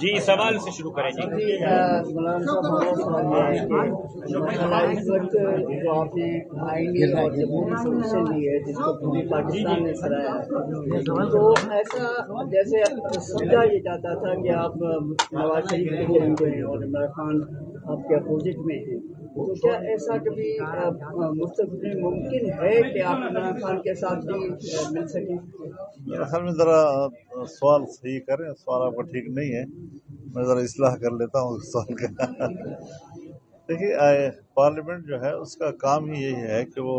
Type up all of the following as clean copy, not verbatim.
جی سوال سے شروع کریں جی۔ مولانا صاحب ہمارا سوال یہ ہے کہ اس وقت جو آپ نے آئینی اور جمہوری سولوشن لی ہے جس کو پورے پاکستان نے سراہا ہے، تو ایسا جیسے سمجھا یہ جاتا تھا کہ آپ نواز شریف کے قریب ہیں اور عمران خان آپ کے اپوزٹ میں ہیں، تو کیا ایسا کبھی مستقبل میں ممکن ہے کہ آپ عمران خان کے ساتھ بھی مل سکیں؟ میرے خیال میں ذرا سوال صحیح کریں، سوال آپ کا ٹھیک نہیں ہے، میں ذرا اصلاح کر لیتا ہوں اس سوال کا۔ دیکھیے پارلیمنٹ جو ہے اس کا کام ہی یہی ہے کہ وہ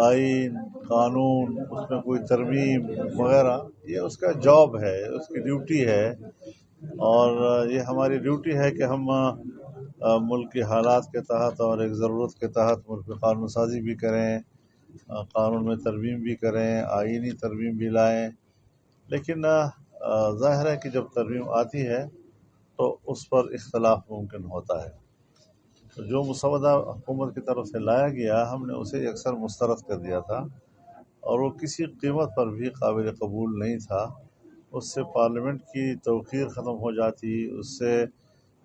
آئین قانون اس میں کوئی ترمیم وغیرہ یہ اس کا جاب ہے، اس کی ڈیوٹی ہے، اور یہ ہماری ڈیوٹی ہے کہ ہم ملک کے حالات کے تحت اور ایک ضرورت کے تحت ملک میں قانون سازی بھی کریں، قانون میں ترمیم بھی کریں، آئینی ترمیم بھی لائیں، لیکن ظاہر ہے کہ جب ترمیم آتی ہے تو اس پر اختلاف ممکن ہوتا ہے۔ تو جو مسودہ حکومت کی طرف سے لایا گیا ہم نے اسے اکثر مسترد کر دیا تھا، اور وہ کسی قیمت پر بھی قابل قبول نہیں تھا۔ اس سے پارلیمنٹ کی توقیر ختم ہو جاتی، اس سے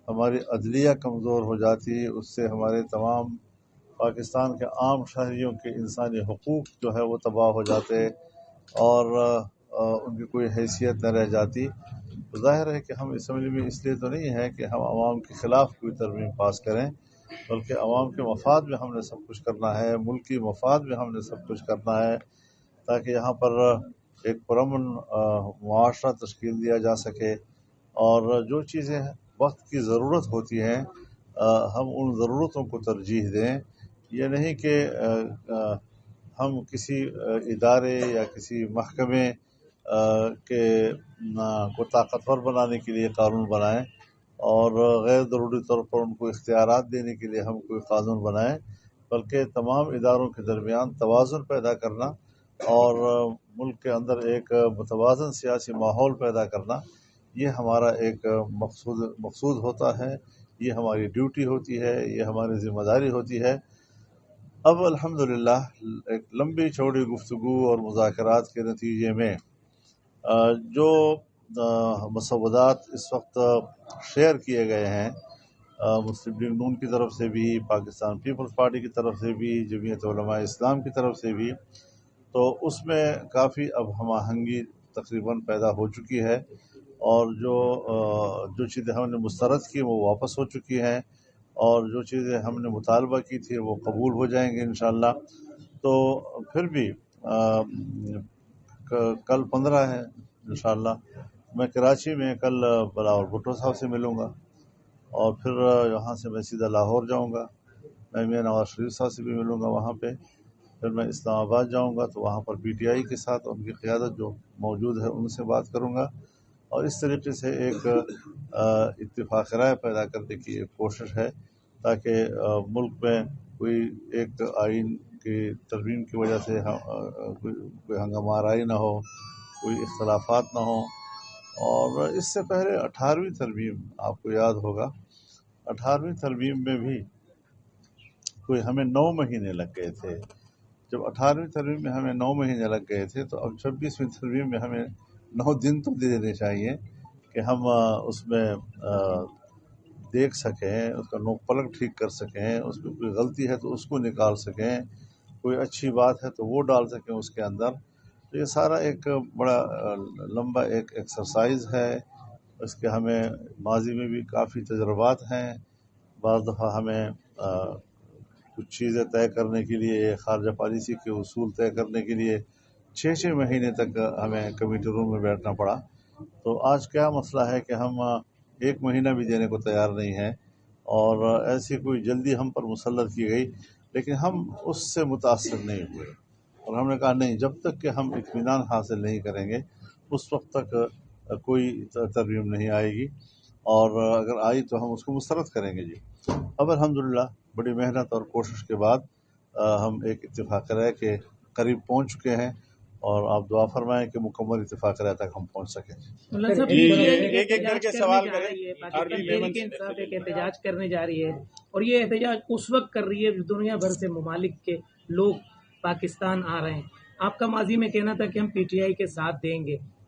ہماری عدلیہ کمزور ہو جاتی، اس سے ہمارے تمام پاکستان کے عام شہریوں کے انسانی حقوق جو ہے وہ تباہ ہو جاتے، اور ان کی کوئی حیثیت نہ رہ جاتی۔ تو ظاہر ہے کہ ہم اسمبلی میں اس لیے تو نہیں ہے کہ ہم عوام کے خلاف کوئی ترمیم پاس کریں، بلکہ عوام کے مفاد میں ہم نے سب کچھ کرنا ہے، ملکی مفاد میں ہم نے سب کچھ کرنا ہے، تاکہ یہاں پر ایک پرامن معاشرہ تشکیل دیا جا سکے، اور جو چیزیں وقت کی ضرورت ہوتی ہیں ہم ان ضرورتوں کو ترجیح دیں۔ یہ نہیں کہ ہم کسی ادارے یا کسی محکمے کو طاقتور بنانے کے لیے قانون بنائیں، اور غیر ضروری طور پر ان کو اختیارات دینے کے لیے ہم کوئی قانون بنائیں، بلکہ تمام اداروں کے درمیان توازن پیدا کرنا اور ملک کے اندر ایک متوازن سیاسی ماحول پیدا کرنا، یہ ہمارا ایک مقصود ہوتا ہے، یہ ہماری ڈیوٹی ہوتی ہے، یہ ہماری ذمہ داری ہوتی ہے۔ اب الحمدللہ ایک لمبی چوڑی گفتگو اور مذاکرات کے نتیجے میں جو مسودات اس وقت شیئر کیے گئے ہیں مسلم لیگ نون کی طرف سے بھی، پاکستان پیپلز پارٹی کی طرف سے بھی، جمعیت علماء اسلام کی طرف سے بھی، تو اس میں کافی اب ہم آہنگی تقریباً پیدا ہو چکی ہے، اور جو چیزیں ہم نے مسترد کی وہ واپس ہو چکی ہیں، اور جو چیزیں ہم نے مطالبہ کی تھی وہ قبول ہو جائیں گے انشاءاللہ۔ تو پھر بھی کل 15 ہے انشاءاللہ، میں کراچی میں کل بلاول بھٹو صاحب سے ملوں گا، اور پھر یہاں سے میں سیدھا لاہور جاؤں گا، میں میاں نواز شریف صاحب سے بھی ملوں گا وہاں پہ، پھر میں اسلام آباد جاؤں گا تو وہاں پر پی ٹی آئی کے ساتھ ان کی قیادت جو موجود ہے ان سے بات کروں گا، اور اس طریقے سے ایک اتفاق رائے پیدا کرنے کی ایک کوشش ہے، تاکہ ملک میں کوئی ایک آئین کی ترمیم کی وجہ سے کوئی ہنگامہ آرائی نہ ہو، کوئی اختلافات نہ ہوں۔ اور اس سے پہلے 18ویں ترمیم آپ کو یاد ہوگا، 18ویں ترمیم میں بھی کوئی ہمیں 9 مہینے لگ گئے تھے۔ جب 18ویں ترمیم میں ہمیں 9 مہینے لگ گئے تھے تو اب 26ویں ترمیم میں ہمیں 9 دن تو دے دینے چاہیے کہ ہم اس میں دیکھ سکیں، اس کا نوک پلک ٹھیک کر سکیں، اس میں کوئی غلطی ہے تو اس کو نکال سکیں، کوئی اچھی بات ہے تو وہ ڈال سکیں اس کے اندر۔ تو یہ سارا ایک بڑا لمبا ایک ایکسرسائز ہے، اس کے ہمیں ماضی میں بھی کافی تجربات ہیں۔ بعض دفعہ ہمیں کچھ چیزیں طے کرنے کے لیے، خارجہ پالیسی کے اصول طے کرنے کے لیے 6 مہینے تک ہمیں کمیٹی روم میں بیٹھنا پڑا۔ تو آج کیا مسئلہ ہے کہ ہم 1 مہینہ بھی دینے کو تیار نہیں ہیں، اور ایسی کوئی جلدی ہم پر مسلط کی گئی، لیکن ہم اس سے متاثر نہیں ہوئے، اور ہم نے کہا نہیں، جب تک کہ ہم اطمینان حاصل نہیں کریں گے اس وقت تک کوئی ترمیم نہیں آئے گی، اور اگر آئی تو ہم اس کو مسترد کریں گے۔ جی اب الحمدللہ بڑی محنت اور کوشش کے بعد ہم ایک اتفاق رائے کے قریب پہنچ چکے ہیں، اور آپ دعا فرمائیں کہ مکمل اتفاق رائے تک ہم پہنچ سکیں۔ ایک ایک کر کے سوال کریں۔ تحریک انصاف ایک احتجاج کرنے جا رہی ہے، اور یہ احتجاج اس وقت کر رہی ہے دنیا بھر سے ممالک کے لوگ پاکستان آ رہے ہیں۔ آپ کا ماضی میں کہنا تھا کہ ہم پی ٹی آئی کے ساتھ دیں گے،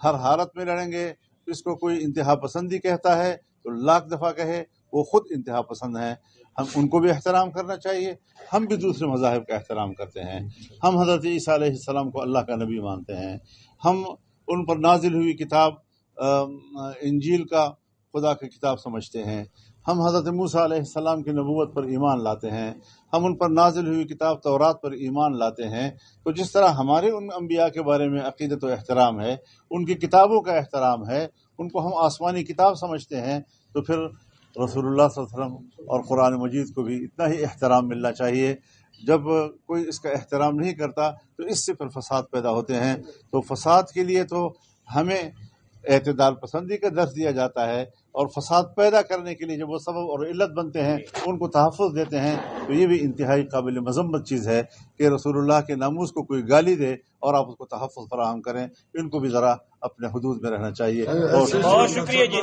ہر حالت میں لڑیں گے. اس کو کوئی انتہا پسندی کہتا ہے تو لاکھ دفعہ کہے، وہ خود انتہا پسند ہیں. ہم ان کو بھی احترام کرنا چاہیے. ہم بھی دوسرے مذاہب کا احترام کرتے ہیں. ہم حضرت عیسیٰ علیہ السلام کو اللہ کا نبی مانتے ہیں. ہم ان پر نازل ہوئی کتاب انجیل کا خدا کی کتاب سمجھتے ہیں. ہم حضرت موسیٰ علیہ السلام کی نبوت پر ایمان لاتے ہیں. ہم ان پر نازل ہوئی کتاب تورات پر ایمان لاتے ہیں. تو جس طرح ہمارے ان انبیاء کے بارے میں عقیدت و احترام ہے، ان کی کتابوں کا احترام ہے، ان کو ہم آسمانی کتاب سمجھتے ہیں، تو پھر رسول اللہ صلی اللہ علیہ وسلم اور قرآن مجید کو بھی اتنا ہی احترام ملنا چاہیے. جب کوئی اس کا احترام نہیں کرتا تو اس سے پھر فساد پیدا ہوتے ہیں. تو فساد کے لیے تو ہمیں اعتدال پسندی کا درس دیا جاتا ہے، اور فساد پیدا کرنے کے لیے جب وہ سبب اور علت بنتے ہیں ان کو تحفظ دیتے ہیں، تو یہ بھی انتہائی قابل مذمت چیز ہے کہ رسول اللہ کے ناموس کو کوئی گالی دے اور آپ اس کو تحفظ فراہم کریں. ان کو بھی ذرا اپنے حدود میں رہنا چاہیے. بہت شکریہ جی.